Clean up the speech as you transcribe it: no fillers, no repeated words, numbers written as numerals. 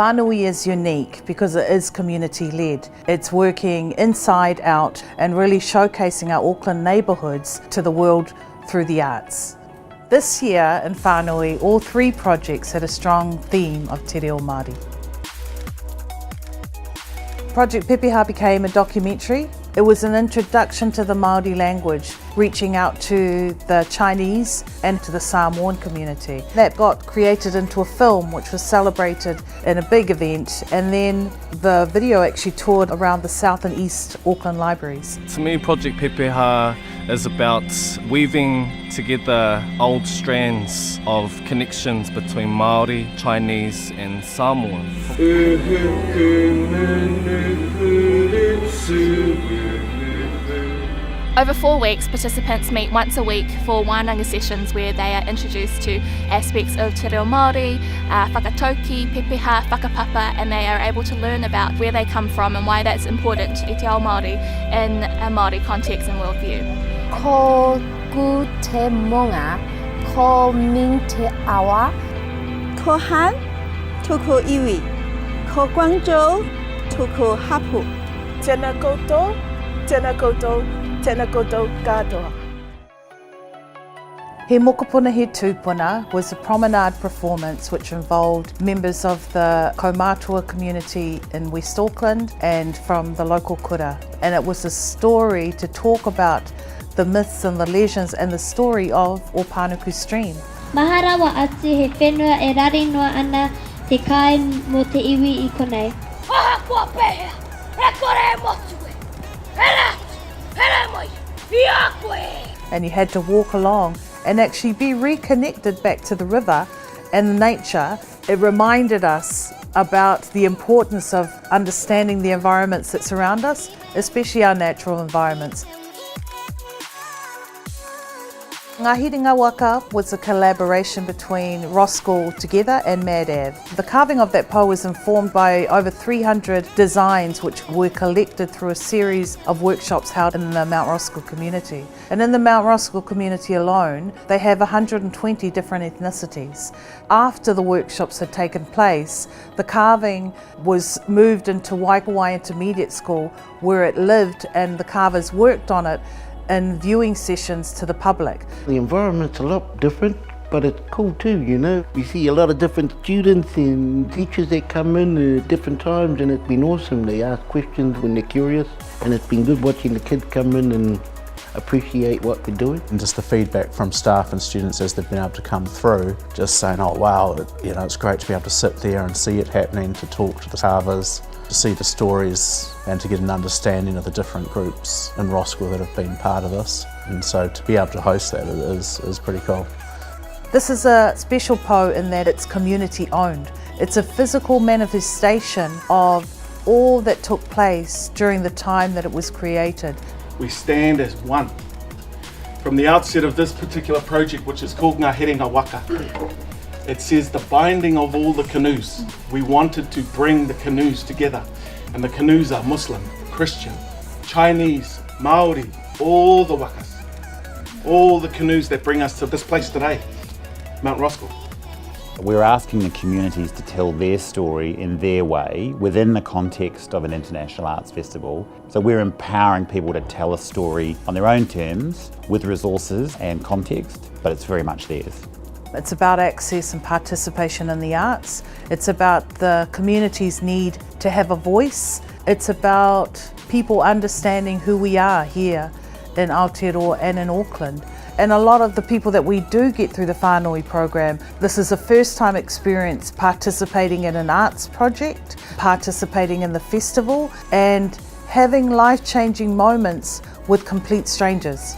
Whānui is unique because it is community-led. It's working inside out and really showcasing our Auckland neighbourhoods to the world through the arts. This year in Whānui, all 3 projects had a strong theme of Te Reo Māori. Project PEPEHA became a documentary. It was an introduction to the Māori language, reaching out to the Chinese and to the Samoan community. That got created into a film which was celebrated in a big event, and then the video actually toured around the South and East Auckland libraries. To me, Project PEPEHA is about weaving together old strands of connections between Māori, Chinese and Samoan. Over 4 weeks, participants meet once a week for Wānanga sessions where they are introduced to aspects of Te Reo Māori, whakatauki, pepeha, whakapapa, and they are able to learn about where they come from and why that's important i te ao Māori in a Māori context and worldview. Ko gu te monga, ko ming te awa, ko Han, toko iwi, ko Guangzhou, toko hapu. Tēnā koutou, tēnā koutou, tēnā koutou katoa. He Mokopuna He Tūpuna was a promenade performance which involved members of the Kaumātua community in West Auckland and from the local kura. And it was a story to talk about the myths and the legends and the story of Ōpānuku Stream. Mahara wa atu he whenua e rari noa ana te kai mo te iwi I konei. Aha kua pehea, e kore e motue, hele moi, I a koe. And you had to walk along and actually be reconnected back to the river and nature. It reminded us about the importance of understanding the environments that surround us, especially our natural environments. Ngāhere Ngā Waka was a collaboration between Roskell Together and Mad Ave. The carving of that po was informed by over 300 designs which were collected through a series of workshops held in the Mount Roskill community. And in the Mount Roskill community alone, they have 120 different ethnicities. After the workshops had taken place, the carving was moved into Waikowai Intermediate School where it lived, and the carvers worked on it in viewing sessions to the public. The environment's a lot different, but it's cool too, you know. We see a lot of different students and teachers that come in at different times, and it's been awesome. They ask questions when they're curious, and it's been good watching the kids come in and appreciate what we're doing. And just the feedback from staff and students as they've been able to come through, just saying, oh wow, it's great to be able to sit there and see it happening, to talk to the carvers, to see the stories and to get an understanding of the different groups in Roskell that have been part of this. And so to be able to host that is pretty cool. This is a special po in that it's community owned. It's a physical manifestation of all that took place during the time that it was created. We stand as one. From the outset of this particular project, which is called Ngāhere Ngā Waka, it says the binding of all the canoes. We wanted to bring the canoes together, and the canoes are Muslim, Christian, Chinese, Māori, all the wakas, all the canoes that bring us to this place today, Mount Roskill. We're asking the communities to tell their story in their way within the context of an international arts festival. So we're empowering people to tell a story on their own terms with resources and context, but it's very much theirs. It's about access and participation in the arts. It's about the community's need to have a voice. It's about people understanding who we are here in Aotearoa and in Auckland. And a lot of the people that we do get through the Whānui program, this is a first time experience participating in an arts project, participating in the festival, and having life-changing moments with complete strangers.